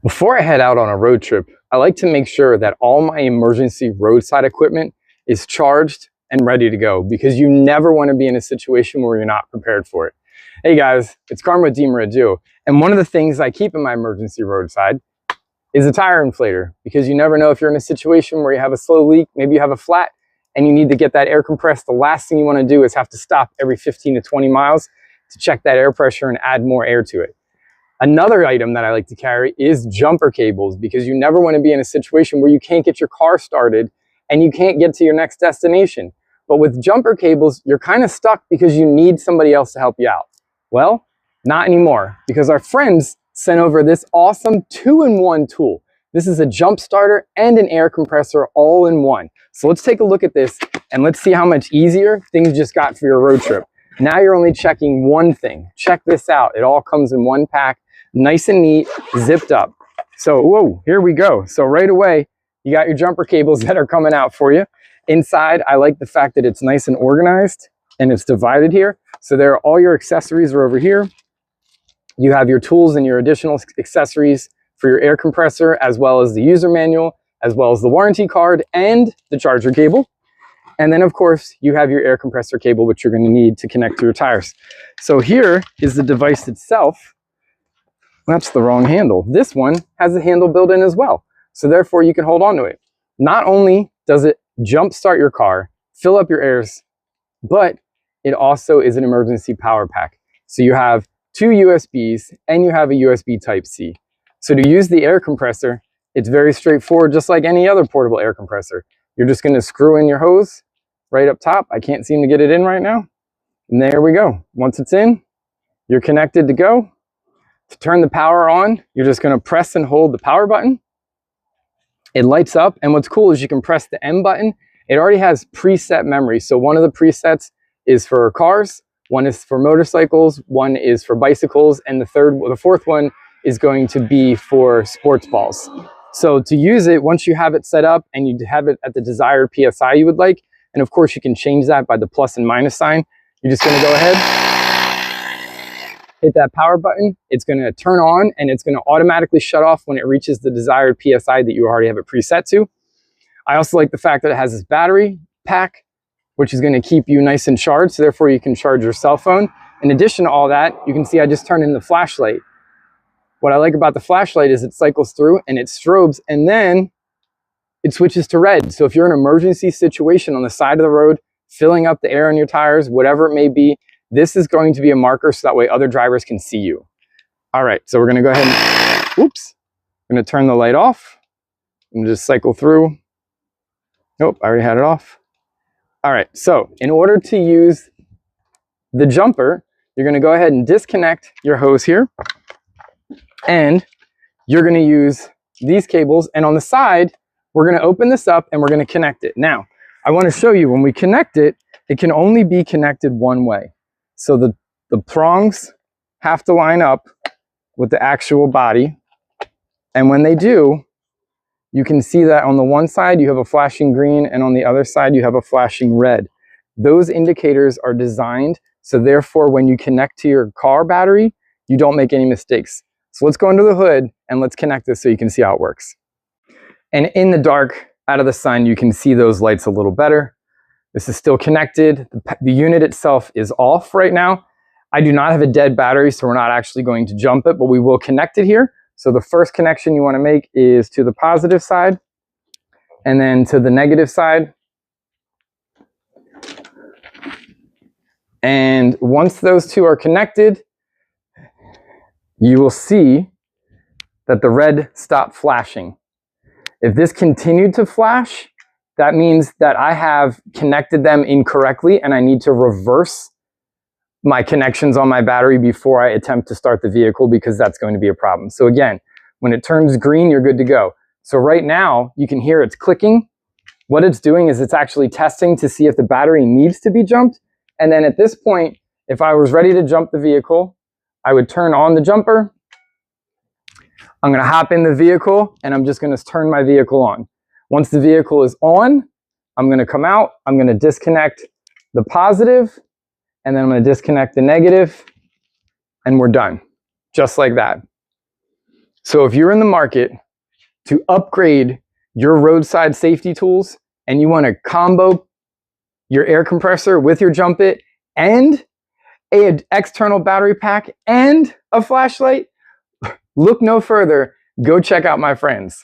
Before I head out on a road trip, I like to make sure that all my emergency roadside equipment is charged and ready to go, because you never want to be in a situation where you're not prepared for it. Hey guys, it's Carm with DiMaria, and one of the things I keep in my emergency roadside is a tire inflator, because you never know if you're in a situation where you have a slow leak, maybe you have a flat, and you need to get that air compressed. The last thing you want to do is have to stop every 15 to 20 miles to check that air pressure and add more air to it. Another item that I like to carry is jumper cables, because you never want to be in a situation where you can't get your car started and you can't get to your next destination. But with jumper cables, you're kind of stuck because you need somebody else to help you out. Well, not anymore, because our friends sent over this awesome 2-in-1 tool. This is a jump starter and an air compressor all in one. So let's take a look at this and let's see how much easier things just got for your road trip. Now you're only checking one thing. Check this out. It all comes in one pack, nice and neat, zipped up. So, whoa, here we go. So right away, you got your jumper cables that are coming out for you. Inside, I like the fact that it's nice and organized and it's divided here. So there are all your accessories are over here. You have your tools and your additional accessories for your air compressor, as well as the user manual, as well as the warranty card and the charger cable. And then of course you have your air compressor cable, which you're going to need to connect to your tires. So here is the device itself. That's the wrong handle. This one has a handle built in as well. So therefore you can hold on to it. Not only does it jump start your car, fill up your airs, but it also is an emergency power pack. So you have 2 USBs and you have a USB Type-C. So to use the air compressor, it's very straightforward, just like any other portable air compressor. You're just going to screw in your hose right up top. I can't seem to get it in right now. And there we go. Once it's in, you're connected to go. To turn the power on, you're just going to press and hold the power button. It lights up, and what's cool is you can press the M button. It already has preset memory. So one of the presets is for cars, one is for motorcycles, one is for bicycles, and the fourth one is going to be for sports balls. So to use it, once you have it set up and you have it at the desired PSI you would like, and of course you can change that by the plus and minus sign, you're just going to go ahead, hit that power button. It's going to turn on and it's going to automatically shut off when it reaches the desired PSI that you already have it preset to. I also like the fact that it has this battery pack, which is going to keep you nice and charged, so therefore you can charge your cell phone. In addition to all that, you can see I just turned in the flashlight. What I like about the flashlight is it cycles through and it strobes, and then it switches to red. So if you're in an emergency situation on the side of the road, filling up the air in your tires, whatever it may be, this is going to be a marker so that way other drivers can see you. All right, so we're going to go ahead and, oops, I'm going to turn the light off and just cycle through. Nope, I already had it off. All right, so in order to use the jumper, you're going to go ahead and disconnect your hose here. And you're going to use these cables, and on the side we're going to open this up and we're going to connect it. Now I want to show you, when we connect it, it can only be connected one way. So the prongs have to line up with the actual body, and when they do, you can see that on the one side you have a flashing green and on the other side you have a flashing red. Those indicators are designed so therefore when you connect to your car battery, you don't make any mistakes. So let's go under the hood and let's connect this so you can see how it works. And in the dark, out of the sun, you can see those lights a little better. This is still connected. The unit itself is off right now. I do not have a dead battery, so we're not actually going to jump it, but we will connect it here. So the first connection you want to make is to the positive side and then to the negative side. And once those two are connected, you will see that the red stopped flashing. If this continued to flash, that means that I have connected them incorrectly and I need to reverse my connections on my battery before I attempt to start the vehicle, because that's going to be a problem. So again, when it turns green, you're good to go. So right now you can hear it's clicking. What it's doing is it's actually testing to see if the battery needs to be jumped. And then at this point, if I was ready to jump the vehicle, I would turn on the jumper. I'm going to hop in the vehicle and I'm just going to turn my vehicle on. Once the vehicle is on, I'm going to come out. I'm going to disconnect the positive and then I'm going to disconnect the negative and we're done. Just like that. So if you're in the market to upgrade your roadside safety tools and you want to combo your air compressor with your jump it and an external battery pack and a flashlight, look no further. Go check out my friends.